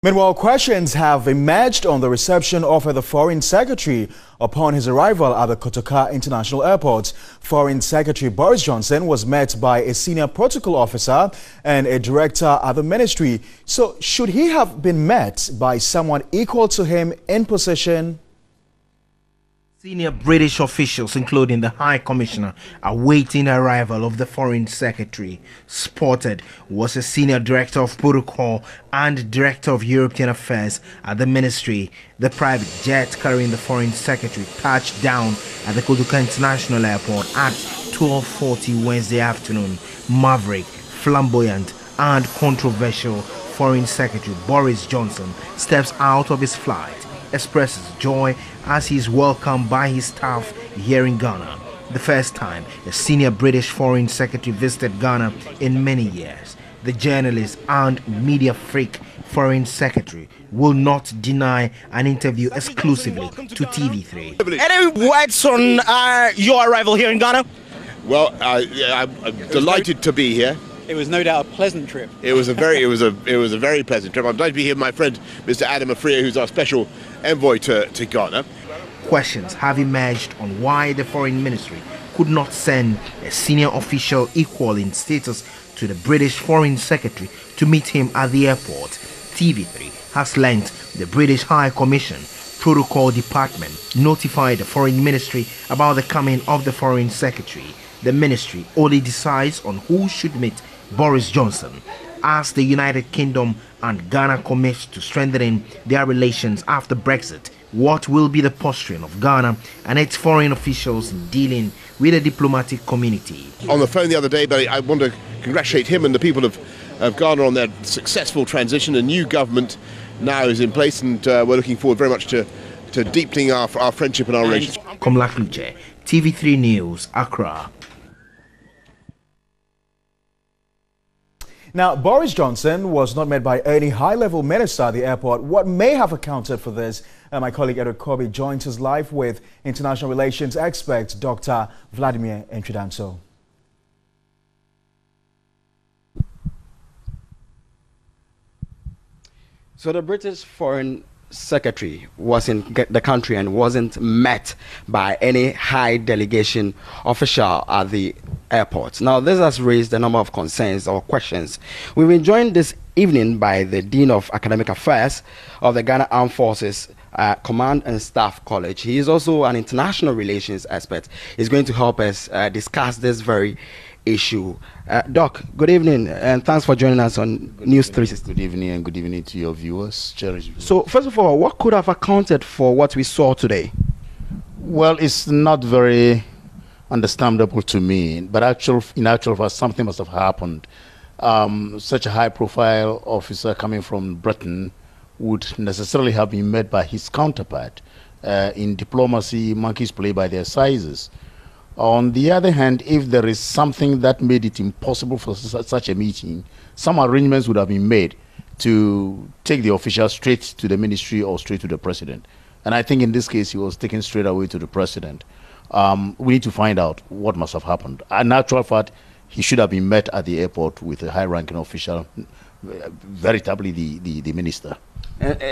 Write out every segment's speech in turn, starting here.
Meanwhile, questions have emerged on the reception offered the Foreign Secretary upon his arrival at the Kotoka International Airport. Foreign Secretary Boris Johnson was met by a senior protocol officer and a director at the ministry. So, should he have been met by someone equal to him in position? Senior British officials, including the High Commissioner, awaiting the arrival of the Foreign Secretary. Spotted was a Senior Director of Protocol and Director of European Affairs at the Ministry. The private jet carrying the Foreign Secretary touched down at the Kotoka International Airport at 12:40 Wednesday afternoon. Maverick, flamboyant and controversial Foreign Secretary Boris Johnson steps out of his flight, expresses joy as he is welcomed by his staff here in Ghana. The first time a senior British Foreign Secretary visited Ghana in many years. The journalist and media freak Foreign Secretary will not deny an interview exclusively to TV3. Any words on your arrival here in Ghana? Well, I'm delighted to be here. It was no doubt a pleasant trip. It was a very pleasant trip. I'm delighted to be here with my friend Mr. Adam Afriya, who's our special envoy to Ghana. Questions have emerged on why the Foreign Ministry could not send a senior official equal in status to the British Foreign Secretary to meet him at the airport. TV3 has learnt the British High Commission Protocol Department notified the Foreign Ministry about the coming of the Foreign Secretary. The ministry only decides on who should meet Boris Johnson as the United Kingdom and Ghana commit to strengthening their relations after Brexit. What will be the posturing of Ghana and its foreign officials in dealing with the diplomatic community? On the phone the other day, but I want to congratulate him and the people of Ghana on their successful transition. A new government now is in place, and we're looking forward very much to deepening our friendship and our relations. Komla Kluche, TV3 News, Accra. Now, Boris Johnson was not met by any high-level minister at the airport. What may have accounted for this? My colleague Edward Kobe joins us live with international relations expert Dr. Vladimir Enchidanso. So the British Foreign Secretary was in the country and wasn't met by any high delegation official at the airport. Now, this has raised a number of concerns or questions. We've been joined this evening by the Dean of Academic Affairs of the Ghana Armed Forces Command and Staff College. He is also an international relations expert. He's going to help us discuss this very issue. Doc, good evening, and thanks for joining us on News 360. Good evening, and good evening to your viewers, cherished viewers. So, first of all, what could have accounted for what we saw today? Well, it's not very understandable to me, but in actual fact, something must have happened. Such a high-profile officer coming from Britain would necessarily have been met by his counterpart. In diplomacy, monkeys play by their sizes. On the other hand, if there is something that made it impossible for such a meeting, some arrangements would have been made to take the official straight to the ministry or straight to the president. And I think in this case, he was taken straight away to the president. We need to find out what must have happened. In actual fact, he should have been met at the airport with a high-ranking official, veritably the minister.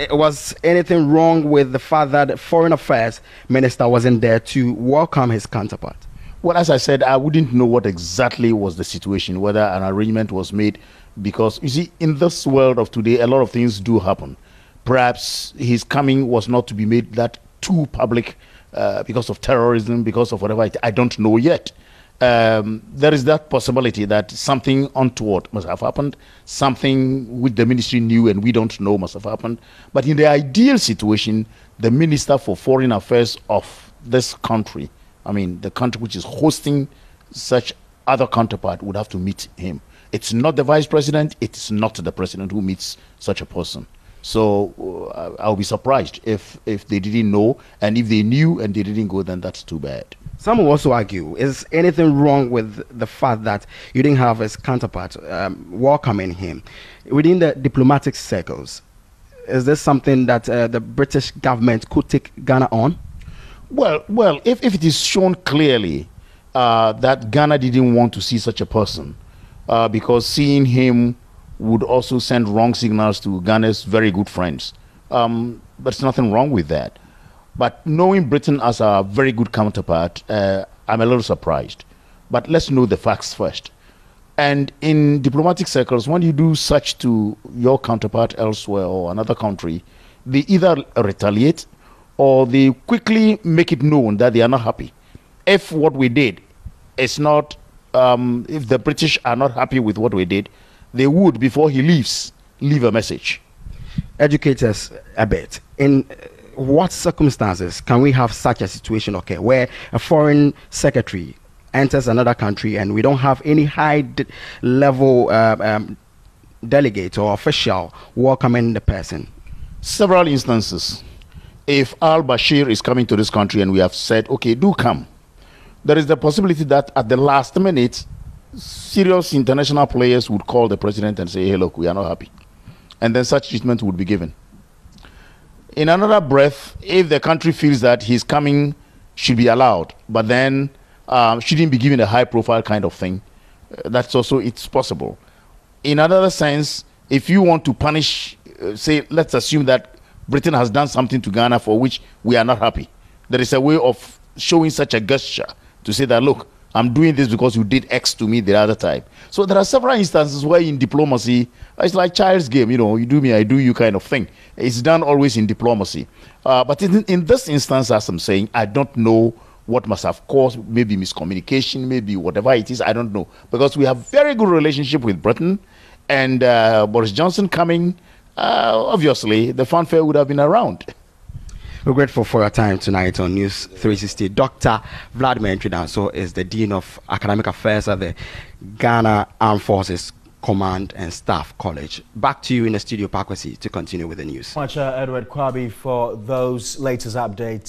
Was anything wrong with the fact that the Foreign Affairs Minister wasn't there to welcome his counterpart? Well, as I said, I wouldn't know what exactly was the situation, whether an arrangement was made, because, you see, in this world of today, a lot of things do happen. Perhaps his coming was not to be made that too public because of terrorism, because of whatever, I don't know yet. There is that possibility that something untoward must have happened, something which the ministry knew and we don't know must have happened. But in the ideal situation, the Minister for Foreign Affairs of this country, I mean, the country which is hosting such other counterpart, would have to meet him. It's not the Vice President, it's not the President who meets such a person. So I'll be surprised if they didn't know, and if they knew and they didn't go, then that's too bad. Some will also argue, is anything wrong with the fact that you didn't have his counterpart welcoming him? Within the diplomatic circles, is this something that the British government could take Ghana on? Well, if it is shown clearly that Ghana didn't want to see such a person, because seeing him would also send wrong signals to Ghana's very good friends. There's nothing wrong with that. But knowing Britain as a very good counterpart, I'm a little surprised. But let's know the facts first. And in diplomatic circles, when you do such to your counterpart elsewhere or another country, they either retaliate or they quickly make it known that they are not happy. If what we did is not, if the British are not happy with what we did, they would, before he leaves, leave a message. Educate us a bit. In what circumstances can we have such a situation occur where a foreign secretary enters another country and we don't have any high-level delegate or official welcoming the person? Several instances. If al-Bashir is coming to this country and we have said, okay, do come, there is the possibility that at the last minute, serious international players would call the president and say, hey, look, we are not happy. And then such treatment would be given. In another breath, if the country feels that his coming should be allowed, but then shouldn't be given a high-profile kind of thing, that's also, it's possible. In another sense, if you want to punish, say, let's assume that Britain has done something to Ghana for which we are not happy. There is a way of showing such a gesture to say that, look, I'm doing this because you did X to me the other time. So there are several instances where in diplomacy, it's like child's game, you know, you do me, I do you kind of thing. It's done always in diplomacy. But in this instance, as I'm saying, I don't know what must have caused, maybe miscommunication, maybe whatever it is, I don't know. Because we have very good relationship with Britain, and Boris Johnson coming, obviously, the fanfare would have been around. We're grateful for your time tonight on News 360. Dr. Vladimir Ntwidanso is the Dean of Academic Affairs at the Ghana Armed Forces Command and Staff College. Back to you in the studio, Pakwasi, to continue with the news. Much, Edward Kwabi, for those latest updates.